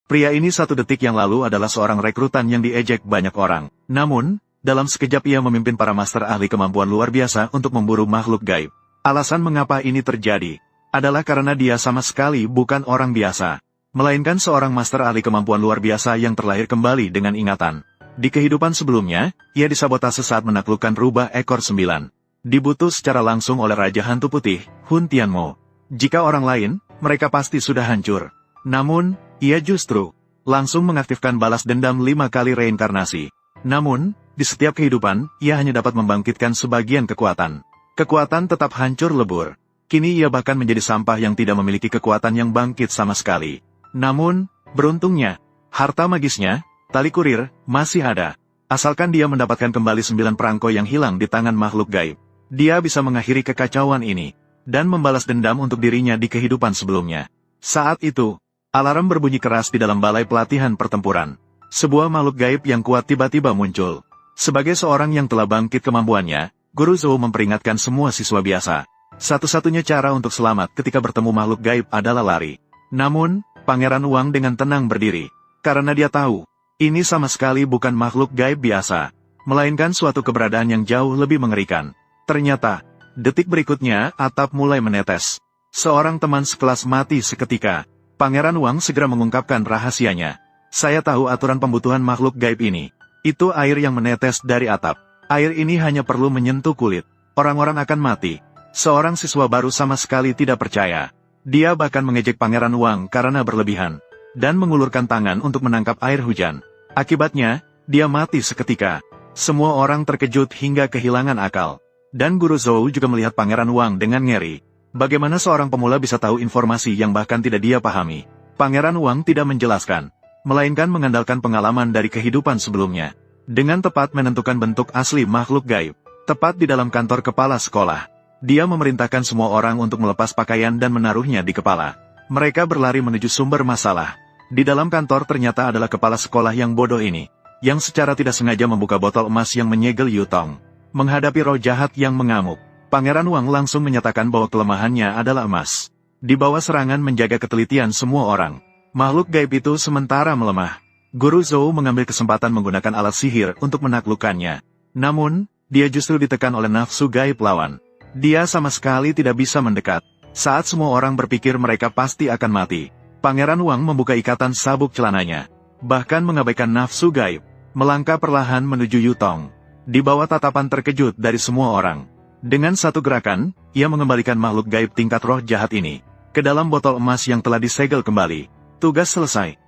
Pria ini 1 detik yang lalu adalah seorang rekrutan yang diejek banyak orang. Namun, dalam sekejap ia memimpin para master ahli kemampuan luar biasa untuk memburu makhluk gaib. Alasan mengapa ini terjadi adalah karena dia sama sekali bukan orang biasa, melainkan seorang master ahli kemampuan luar biasa yang terlahir kembali dengan ingatan. Di kehidupan sebelumnya, ia disabotase saat menaklukkan rubah ekor 9. Dibutuh secara langsung oleh Raja Hantu Putih, Hun Tianmo. Jika orang lain, mereka pasti sudah hancur. Namun, ia justru langsung mengaktifkan balas dendam 5 kali reinkarnasi. Namun, di setiap kehidupan, ia hanya dapat membangkitkan sebagian kekuatan. Kekuatan tetap hancur lebur. Kini ia bahkan menjadi sampah yang tidak memiliki kekuatan yang bangkit sama sekali. Namun, beruntungnya, harta magisnya, tali kurir, masih ada. Asalkan dia mendapatkan kembali 9 perangko yang hilang di tangan makhluk gaib. Dia bisa mengakhiri kekacauan ini, dan membalas dendam untuk dirinya di kehidupan sebelumnya. Saat itu, alarm berbunyi keras di dalam balai pelatihan pertempuran. Sebuah makhluk gaib yang kuat tiba-tiba muncul. Sebagai seorang yang telah bangkit kemampuannya, Guru Zhou memperingatkan semua siswa biasa. Satu-satunya cara untuk selamat ketika bertemu makhluk gaib adalah lari. Namun, Pangeran Wang dengan tenang berdiri. Karena dia tahu, ini sama sekali bukan makhluk gaib biasa, melainkan suatu keberadaan yang jauh lebih mengerikan. Ternyata, detik berikutnya atap mulai menetes. Seorang teman sekelas mati seketika. Pangeran Wang segera mengungkapkan rahasianya. Saya tahu aturan pembutuhan makhluk gaib ini. Itu air yang menetes dari atap. Air ini hanya perlu menyentuh kulit. Orang-orang akan mati. Seorang siswa baru sama sekali tidak percaya. Dia bahkan mengejek Pangeran Wang karena berlebihan. Dan mengulurkan tangan untuk menangkap air hujan. Akibatnya, dia mati seketika. Semua orang terkejut hingga kehilangan akal. Dan Guru Zhou juga melihat Pangeran Wang dengan ngeri. Bagaimana seorang pemula bisa tahu informasi yang bahkan tidak dia pahami? Pangeran Wang tidak menjelaskan, melainkan mengandalkan pengalaman dari kehidupan sebelumnya. Dengan tepat menentukan bentuk asli makhluk gaib, tepat di dalam kantor kepala sekolah. Dia memerintahkan semua orang untuk melepas pakaian dan menaruhnya di kepala. Mereka berlari menuju sumber masalah. Di dalam kantor ternyata adalah kepala sekolah yang bodoh ini, yang secara tidak sengaja membuka botol emas yang menyegel Yutong. Menghadapi roh jahat yang mengamuk, Pangeran Wang langsung menyatakan bahwa kelemahannya adalah emas. Di bawah serangan menjaga ketelitian semua orang, makhluk gaib itu sementara melemah. Guru Zhou mengambil kesempatan menggunakan alat sihir untuk menaklukkannya. Namun, dia justru ditekan oleh nafsu gaib lawan. Dia sama sekali tidak bisa mendekat. Saat semua orang berpikir mereka pasti akan mati, Pangeran Wang membuka ikatan sabuk celananya. Bahkan mengabaikan nafsu gaib, melangkah perlahan menuju Yutong. Di bawah tatapan terkejut dari semua orang. Dengan satu gerakan, ia mengembalikan makhluk gaib tingkat roh jahat ini ke dalam botol emas yang telah disegel kembali. Tugas selesai.